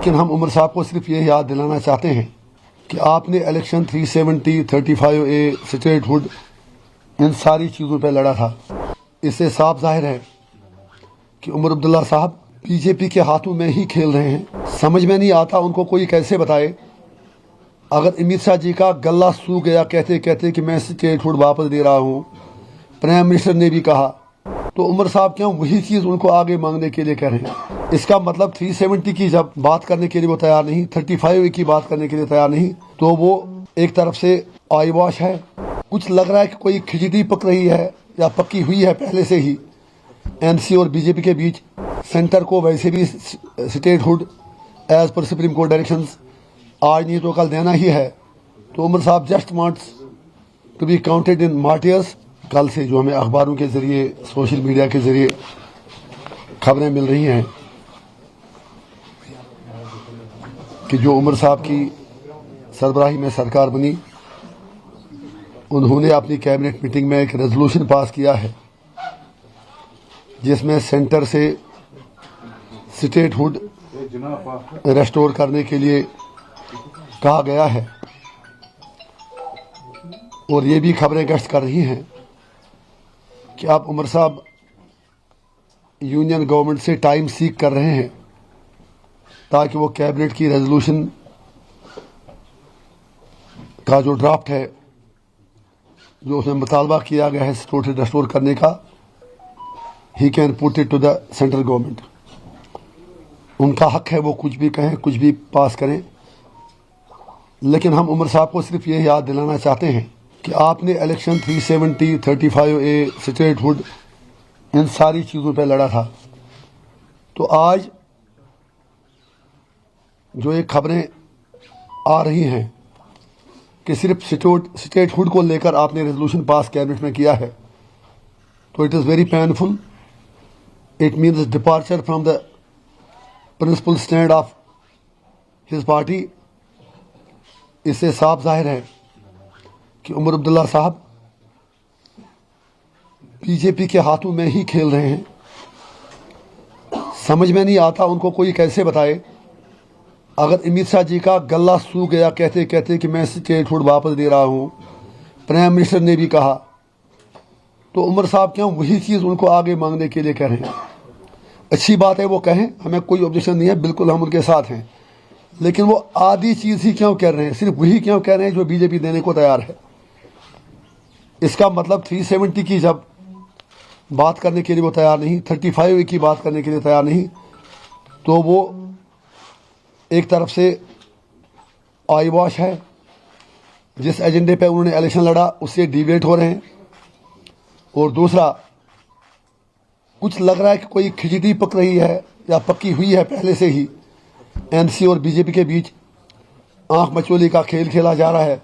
लेकिन हम उमर साहब को सिर्फ ये याद दिलाना चाहते हैं कि आपने इलेक्शन 370, 35A, स्टेटहुड, इन सारी चीज़ों पर लड़ा था। इससे साफ जाहिर है कि उमर अब्दुल्ला साहब बीजेपी के हाथों में ही खेल रहे हैं। समझ में नहीं आता उनको कोई कैसे बताए। अगर अमित शाह जी का गला सूख गया कहते कहते कि मैं स्टेटहुड वापस दे रहा हूँ, प्राइम मिनिस्टर ने भी कहा, तो उमर साहब क्यों वही चीज़ उनको आगे मांगने के लिए कह रहे हैं। इसका मतलब 370 की जब बात करने के लिए वो तैयार नहीं, 35A की बात करने के लिए तैयार नहीं, तो वो एक तरफ से आई वॉश है। कुछ लग रहा है कि कोई खिचड़ी पक रही है या पक्की हुई है पहले से ही एनसी और बीजेपी के बीच। सेंटर को वैसे भी स्टेटहुड एज पर सुप्रीम कोर्ट डायरेक्शंस आज नहीं तो कल देना ही है। तो उमर साहब just wants to be counted in martyrs. कल से जो हमें अखबारों के जरिए, सोशल मीडिया के जरिए खबरें मिल रही हैं कि जो उमर साहब की सरबराही में सरकार बनी, उन्होंने अपनी कैबिनेट मीटिंग में एक रेजोल्यूशन पास किया है जिसमें सेंटर से स्टेटहुड रेस्टोर करने के लिए कहा गया है। और ये भी खबरें गश्त कर रही हैं कि आप उमर साहब यूनियन गवर्नमेंट से टाइम सीक कर रहे हैं ताकि वो कैबिनेट की रेजोल्यूशन का जो ड्राफ्ट है, जो उसमें मुतालबा किया गया है स्टेटहुड रेस्टोर करने का, he can put it to the central government. उनका हक है, वो कुछ भी कहें, कुछ भी पास करें। लेकिन हम उमर साहब को सिर्फ ये याद दिलाना चाहते हैं कि आपने इलेक्शन 370, 35A, स्टेटहुड, इन सारी चीज़ों पर लड़ा था। तो आज जो ये खबरें आ रही हैं कि सिर्फ स्टेटहुड को लेकर आपने रेजोल्यूशन पास कैबिनेट में किया है, तो it is very painful. It means departure from the principle stand of his party. इससे साफ जाहिर है कि उमर अब्दुल्ला साहब बीजेपी के हाथों में ही खेल रहे हैं। समझ में नहीं आता उनको कोई कैसे बताए। अगर अमित शाह जी का गला सूख गया कहते कहते कि मैं स्टेटहुड वापस दे रहा हूँ, प्राइम मिनिस्टर ने भी कहा, तो उमर साहब क्यों वही चीज़ उनको आगे मांगने के लिए कह रहे हैं। अच्छी बात है, वो कहें, हमें कोई ऑब्जेक्शन नहीं है, बिल्कुल हम उनके साथ हैं। लेकिन वो आधी चीज़ ही क्यों कह रहे हैं, सिर्फ वही क्यों कह रहे हैं जो बीजेपी देने को तैयार है। इसका मतलब 370 की जब बात करने के लिए वो तैयार नहीं, 35A की बात करने के लिए तैयार नहीं, तो वो एक तरफ से आई वॉश है। जिस एजेंडे पे उन्होंने इलेक्शन लड़ा उससे डिवेट हो रहे हैं। और दूसरा, कुछ लग रहा है कि कोई खिचड़ी पक रही है या पक्की हुई है पहले से ही एनसी और बीजेपी के बीच आंख मचोली का खेल खेला जा रहा है।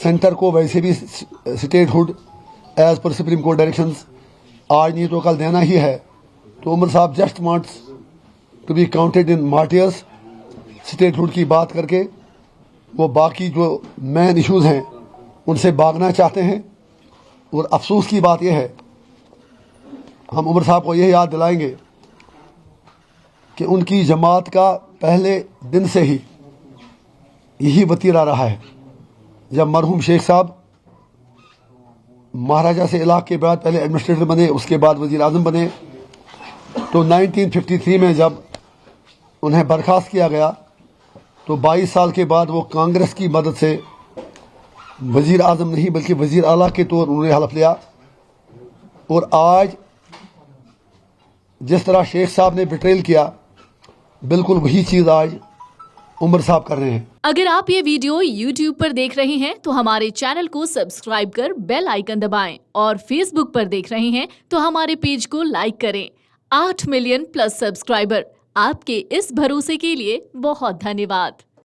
सेंटर को वैसे भी स्टेटहुड एज पर सुप्रीम कोर्ट डायरेक्शंस आज नहीं तो कल देना ही है। तो उमर साहब just wants to be counted in martyrs. Statehood की बात करके वो बाकी जो मेन इश्यूज हैं उनसे भागना चाहते हैं। और अफसोस की बात यह है, हम उमर साहब को यह याद दिलाएंगे कि उनकी जमात का पहले दिन से ही यही वतीरा रहा है। जब मरहूम शेख साहब महाराजा से इलाक़ के बाद पहले एडमिनिस्ट्रेटर बने, उसके बाद वज़ीर आज़म बने, तो 1953 में जब उन्हें बर्खास्त किया गया तो 22 साल के बाद वो कांग्रेस की मदद से वज़ीर आज़म नहीं बल्कि वज़ीर आला के तौर उन्होंने हलफ लिया। और आज जिस तरह शेख साहब ने बिट्रेल किया, बिल्कुल वही चीज़ आज उमर साहब कर रहे हैं। अगर आप ये वीडियो YouTube पर देख रहे हैं तो हमारे चैनल को सब्सक्राइब कर बेल आइकन दबाएं, और Facebook पर देख रहे हैं तो हमारे पेज को लाइक करें। 8 मिलियन प्लस सब्सक्राइबर, आपके इस भरोसे के लिए बहुत धन्यवाद।